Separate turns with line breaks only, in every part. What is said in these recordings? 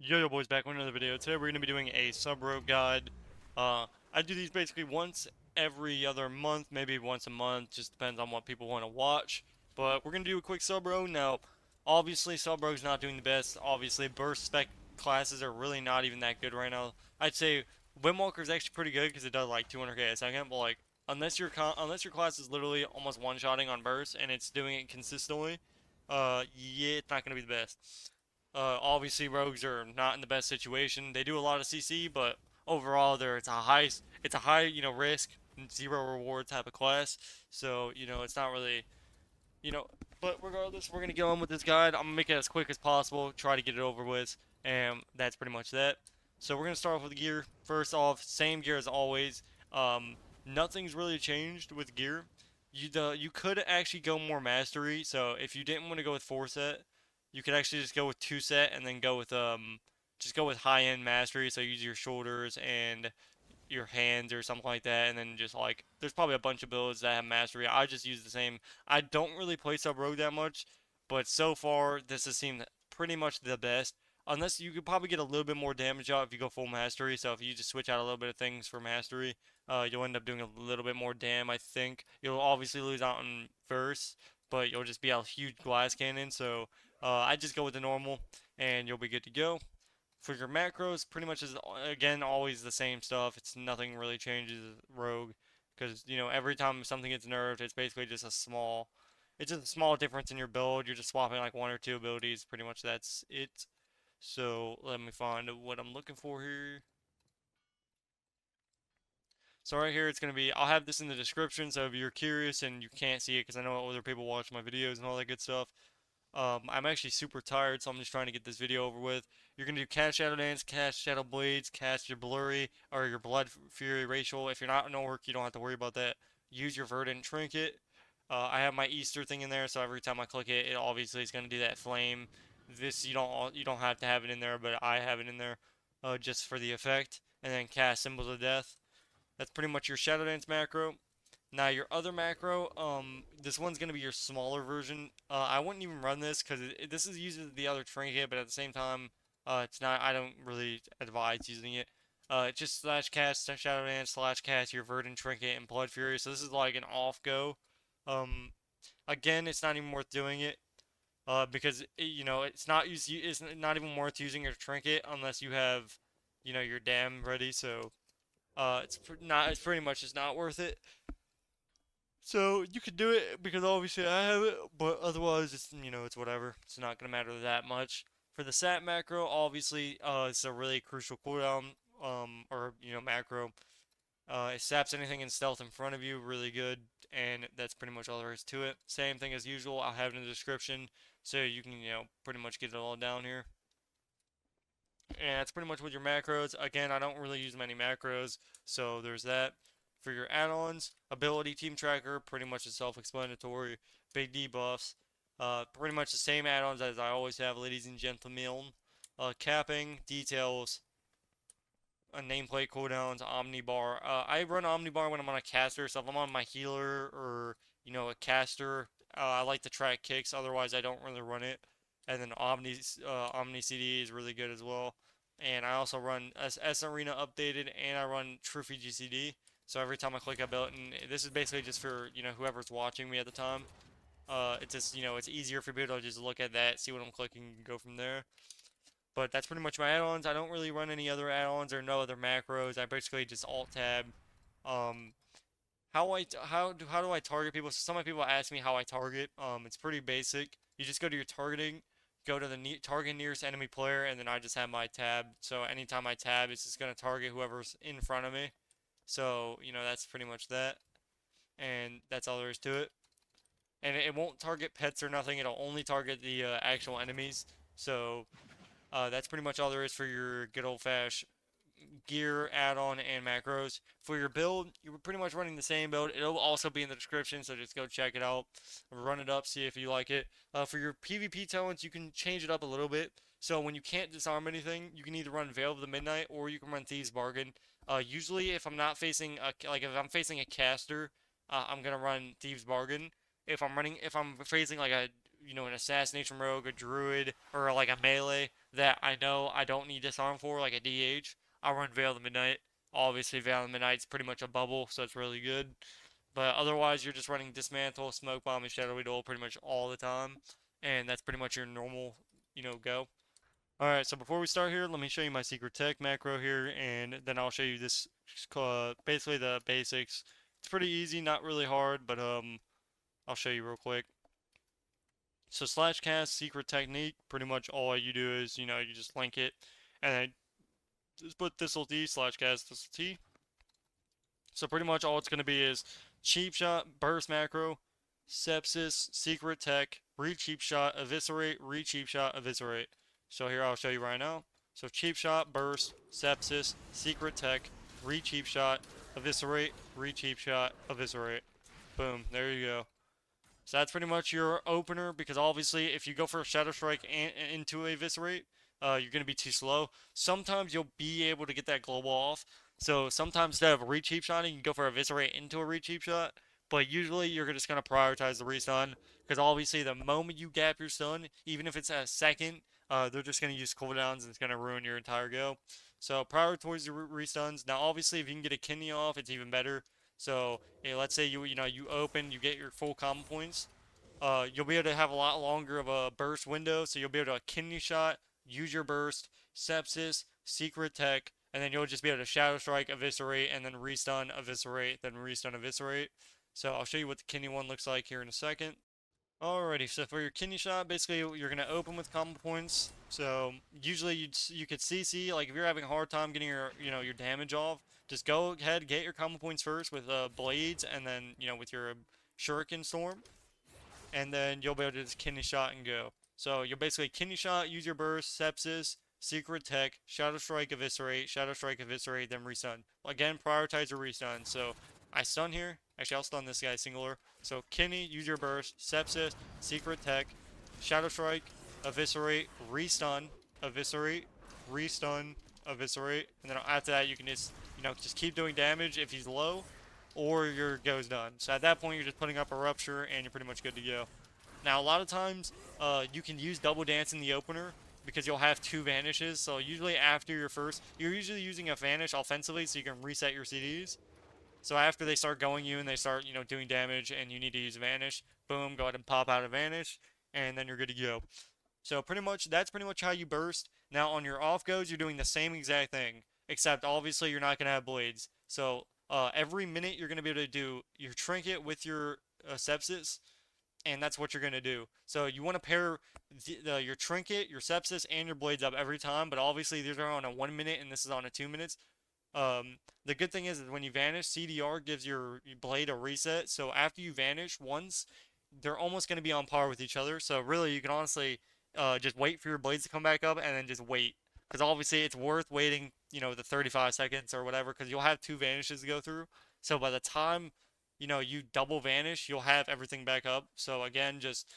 Yo boys, back with another video. Today we're going to be doing a sub-rogue guide. I do these basically once every other month, maybe once a month, just depends on what people want to watch. But we're going to do a quick sub-rogue. Now, obviously sub-rogue's not doing the best. Obviously burst spec classes are really not even that good right now. I'd say Windwalker is actually pretty good because it does like 200k a second, but like unless your class is literally almost one-shotting on burst and it's doing it consistently, yeah, it's not going to be the best. Obviously, rogues are not in the best situation. They do a lot of CC, but overall, it's a high, risk, zero reward type of class. So, it's not really, you know. But regardless, we're gonna get on with this guide. I'm gonna make it as quick as possible. Try to get it over with, and that's pretty much that. So we're gonna start off with gear. First off, same gear as always. Um, Nothing's really changed with gear. You could actually go more mastery. So if you didn't want to go with 4 set, you could actually just go with 2 set and then just go with high end mastery. So use your shoulders and your hands or something like that, and then just like there's probably a bunch of builds that have mastery. I just use the same. I don't really play sub rogue that much, but so far this has seemed pretty much the best. Unless you could probably get a little bit more damage out if you go full mastery. So if you just switch out a little bit of things for mastery, you'll end up doing a little bit more dam. I think you'll obviously lose out on verse, but you'll just be a huge glass cannon. So I just go with the normal, and you'll be good to go. For your macros, pretty much is again always the same stuff. It's nothing really changes rogue because every time something gets nerfed, it's just a small difference in your build. You're just swapping like one or two abilities. Pretty much that's it. So let me find what I'm looking for here. So right here, it's gonna be. I'll have this in the description. So if you're curious and you can't see it, because I know other people watch my videos and all that good stuff. I'm actually super tired, so I'm just trying to get this video over with. You're going to do cast Shadow Dance, cast Shadow Blades, cast your Blurry, or your Blood Fury Racial. If you're not in Orc, you don't have to worry about that. Use your Verdant Trinket. I have my Easter thing in there, so every time I click it, it obviously is going to do that flame. This you don't have to have it in there, but I have it in there just for the effect. And then cast Symbols of Death. That's pretty much your Shadow Dance macro. Now your other macro, this one's gonna be your smaller version. I wouldn't even run this because this is using the other trinket, but at the same time, it's not. I don't really advise using it. It's just slash cast Shadow Dance slash cast your Verdant Trinket and Blood Fury. So this is like an off go. Um, Again, it's not even worth doing it. Because it's not even worth using your trinket unless you have, your dam ready. So it's pretty much just not worth it. So you could do it because obviously I have it, but otherwise it's whatever. It's not gonna matter that much. For the sat macro, obviously it's a really crucial cooldown or macro. It saps anything in stealth in front of you really good, and that's pretty much all there is to it. Same thing as usual. I'll have it in the description so you can pretty much get it all down here. And that's pretty much with your macros. Again, I don't really use many macros, so there's that. For your add-ons, ability team tracker, pretty much is self-explanatory. Big debuffs, pretty much the same add-ons as I always have, ladies and gentlemen. Capping, details, nameplate cooldowns, omnibar. I run omnibar when I'm on a caster, so if I'm on my healer or a caster, I like to track kicks. Otherwise, I don't really run it. And then Omni CD is really good as well. And I also run S Arena updated, and I run Trophy GCD. So every time I click a button, this is basically just for whoever's watching me at the time. It's just it's easier for people to just look at that, see what I'm clicking, and go from there. But that's pretty much my add-ons. I don't really run any other add-ons or no other macros. I basically just alt tab. Um, how do I target people? So some of people ask me how I target. It's pretty basic. You just go to your targeting, go to the target nearest enemy player, and then I just have my tab. So anytime I tab, it's just gonna target whoever's in front of me. So that's pretty much that, and that's all there is to it. And it won't target pets or nothing. It'll only target the actual enemies. So that's pretty much all there is for your good old-fashioned gear, add-on, and macros. For your build, you're pretty much running the same build. It'll also be in the description, so just go check it out. Run it up, see if you like it. For your PvP talents, you can change it up a little bit. So when you can't disarm anything, you can either run Veil of the Midnight or you can run Thieves Bargain. Usually, if I'm not facing if I'm facing a caster, I'm gonna run Thieves Bargain. If I'm facing like a an assassination rogue, a druid, or like a melee that I know I don't need disarm for, like a DH, I'll run Veil of the Midnight. Obviously, Veil of the Midnight's pretty much a bubble, so it's really good. But otherwise, you're just running Dismantle, Smoke Bomb, and Shadowy Duel pretty much all the time. And that's pretty much your normal, go. Alright, so before we start here, let me show you my secret tech macro here, and then I'll show you this, basically the basics. It's pretty easy, not really hard, but I'll show you real quick. So slash cast secret technique, pretty much all you do is, you just link it, and then just put Thistle Tea slash cast Thistle Tea. So pretty much all it's going to be is cheap shot, burst macro, sepsis, secret tech, re-cheap shot, eviscerate, re-cheap shot, eviscerate. So here I'll show you right now. So cheap shot, burst, sepsis, secret tech, re-cheap shot, eviscerate, re-cheap shot, eviscerate. Boom, there you go. So that's pretty much your opener, because obviously if you go for a Shadow Strike into a Eviscerate, you're going to be too slow. Sometimes you'll be able to get that global off. So sometimes instead of re-cheap shotting, you can go for a Eviscerate into a re-cheap shot. But usually you're just going to prioritize the restun, because obviously the moment you gap your stun, even if it's a second, they're just going to use cooldowns and it's going to ruin your entire go. So prioritize your restuns. Now obviously if you can get a kidney off, it's even better. So let's say you open, you get your full combo points. You'll be able to have a lot longer of a burst window, so you'll be able to kidney shot, use your burst, sepsis, secret tech, and then you'll just be able to shadow strike, eviscerate, and then restun, eviscerate, then restun, eviscerate. So I'll show you what the kidney one looks like here in a second. Alrighty, so for your kidney shot, basically you're gonna open with combo points. So usually you could CC, like if you're having a hard time getting your damage off, just go ahead, get your combo points first with blades, and then with your shuriken storm, and then you'll be able to just kidney shot and go. So you'll basically kidney shot, use your burst, sepsis, secret tech, shadow strike, eviscerate, then restun. Again, prioritize your restun. So I stun here. Actually, I'll stun this guy singular. So kidney, use your burst, sepsis, secret tech, shadow strike, eviscerate, restun, eviscerate, restun, eviscerate, and then after that you can just keep doing damage if he's low, or your go's done. So at that point you're just putting up a rupture and you're pretty much good to go. Now a lot of times you can use double dance in the opener because you'll have two vanishes. So usually after your first, you're usually using a vanish offensively so you can reset your CDs. So after they start going you and they start, doing damage and you need to use Vanish, boom, go ahead and pop out a Vanish, and then you're good to go. So that's pretty much how you burst. Now on your off goes, you're doing the same exact thing, except obviously you're not going to have blades. So every minute you're going to be able to do your trinket with your sepsis, and that's what you're going to do. So you want to pair your trinket, your sepsis, and your blades up every time, but obviously these are on a 1 minute and this is on a 2 minutes. The good thing is when you vanish, CDR gives your blade a reset. So after you vanish once, they're almost going to be on par with each other. So really, you can honestly just wait for your blades to come back up and then just wait. Because obviously, it's worth waiting, the 35 seconds or whatever, because you'll have two vanishes to go through. So by the time, you double vanish, you'll have everything back up. So again, just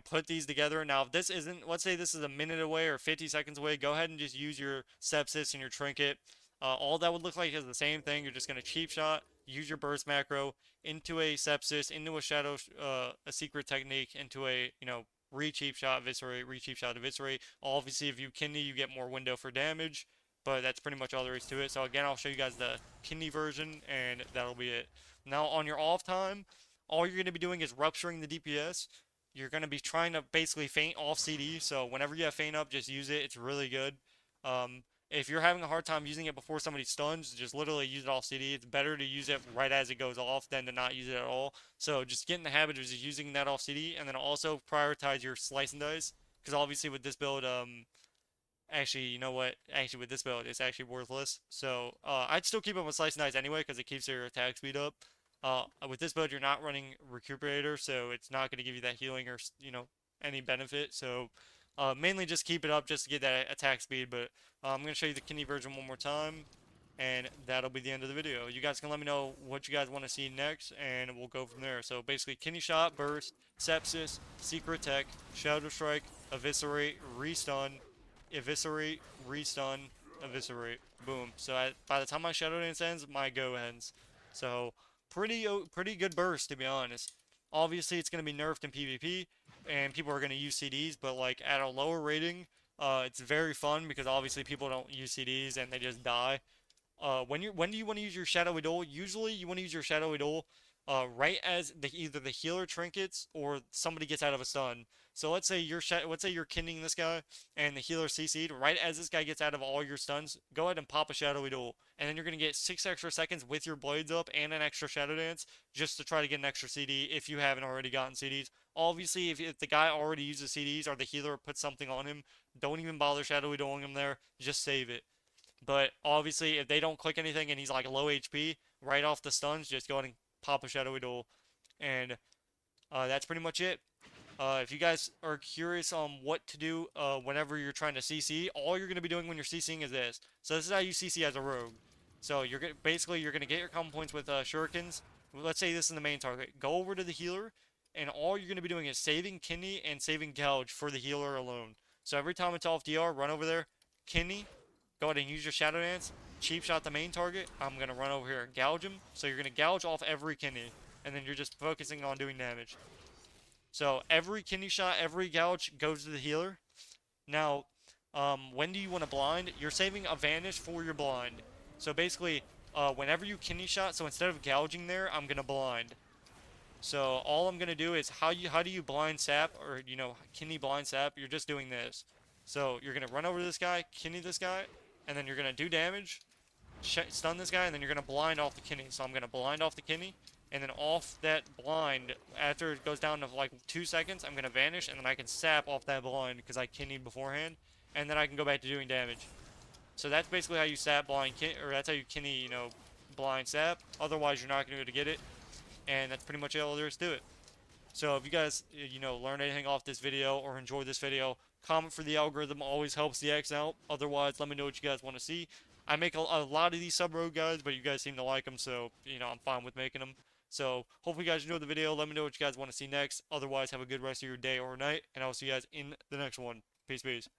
put these together. Now, if this isn't, let's say this is a minute away or 50 seconds away, go ahead and just use your sepsis and your trinket. All that would look like is the same thing. You're just going to cheap shot, use your burst macro into a sepsis, into a shadow, a secret technique, into a, re-cheap shot, eviscerate, re-cheap shot, eviscerate. Obviously, if you kidney, you get more window for damage, but that's pretty much all there is to it. So again, I'll show you guys the kidney version, and that'll be it. Now, on your off time, all you're going to be doing is rupturing the DPS. You're going to be trying to basically feint off CD, so whenever you have feint up, just use it. It's really good. If you're having a hard time using it before somebody stuns, just literally use it off CD. It's better to use it right as it goes off than to not use it at all. So just get in the habit of just using that off CD, and then also prioritize your slice and dice. Because obviously with this build, actually, you know what? Actually, with this build, it's actually worthless. So I'd still keep it with slice and dice anyway, because it keeps your attack speed up. With this build, you're not running Recuperator, so it's not going to give you that healing or, any benefit. So mainly just keep it up just to get that attack speed, but I'm going to show you the kidney version one more time, and that'll be the end of the video. You guys can let me know what you guys want to see next, and we'll go from there. So basically, kidney shot, burst, sepsis, secret tech, shadow strike, eviscerate, restun, eviscerate, restun, eviscerate. Boom. So by the time my shadow dance ends, my go ends. So pretty good burst, to be honest. Obviously, it's going to be nerfed in PvP, and people are going to use CDs, but like at a lower rating, it's very fun because obviously people don't use CDs and they just die. When do you want to use your Shadowy Duel? Usually you want to use your Shadowy Duel right as either the healer trinkets or somebody gets out of a stun. So let's say you're kinning this guy and the healer CC'd right as this guy gets out of all your stuns. Go ahead and pop a Shadowy Duel, and then you're gonna get 6 extra seconds with your blades up and an extra Shadow Dance just to try to get an extra CD if you haven't already gotten CDs. Obviously, if the guy already uses CDs or the healer puts something on him, don't even bother Shadowy Dueling him there. Just save it. But obviously, if they don't click anything and he's like low HP, right off the stuns, just go ahead and pop a Shadowy Duel. And that's pretty much it. If you guys are curious on what to do whenever you're trying to CC, all you're going to be doing when you're CCing is this. So this is how you CC as a rogue. So basically you're going to get your common points with shurikens. Let's say this is the main target. Go over to the healer, and all you're going to be doing is saving kidney and saving gouge for the healer alone. So every time it's off DR, run over there, kidney, go ahead and use your Shadow Dance, cheap shot the main target. I'm going to run over here and gouge him. So you're going to gouge off every kidney, and then you're just focusing on doing damage. So every kidney shot, every gouge goes to the healer. Now, when do you want to blind? You're saving a vanish for your blind. So basically, whenever you kidney shot, so instead of gouging there, I'm going to blind. So all I'm going to do is how do you blind sap, or kidney blind sap? You're just doing this. So you're going to run over to this guy, kidney this guy, and then you're going to do damage, stun this guy, and then you're going to blind off the kidney. So I'm going to blind off the kidney, and then off that blind, after it goes down to like 2 seconds, I'm going to vanish, and then I can sap off that blind because I kidneyed beforehand, and then I can go back to doing damage. So that's basically how you sap blind, or that's how you kidney, blind sap. Otherwise, you're not going to be able to get it, and that's pretty much all there is to it. So if you guys, learned anything off this video or enjoyed this video, comment for the algorithm. Always helps the X out. Otherwise, let me know what you guys want to see. I make a lot of these sub-rogue guys, but you guys seem to like them, so, I'm fine with making them. So, hopefully you guys enjoyed the video. Let me know what you guys want to see next. Otherwise, have a good rest of your day or night, and I'll see you guys in the next one. Peace, peace.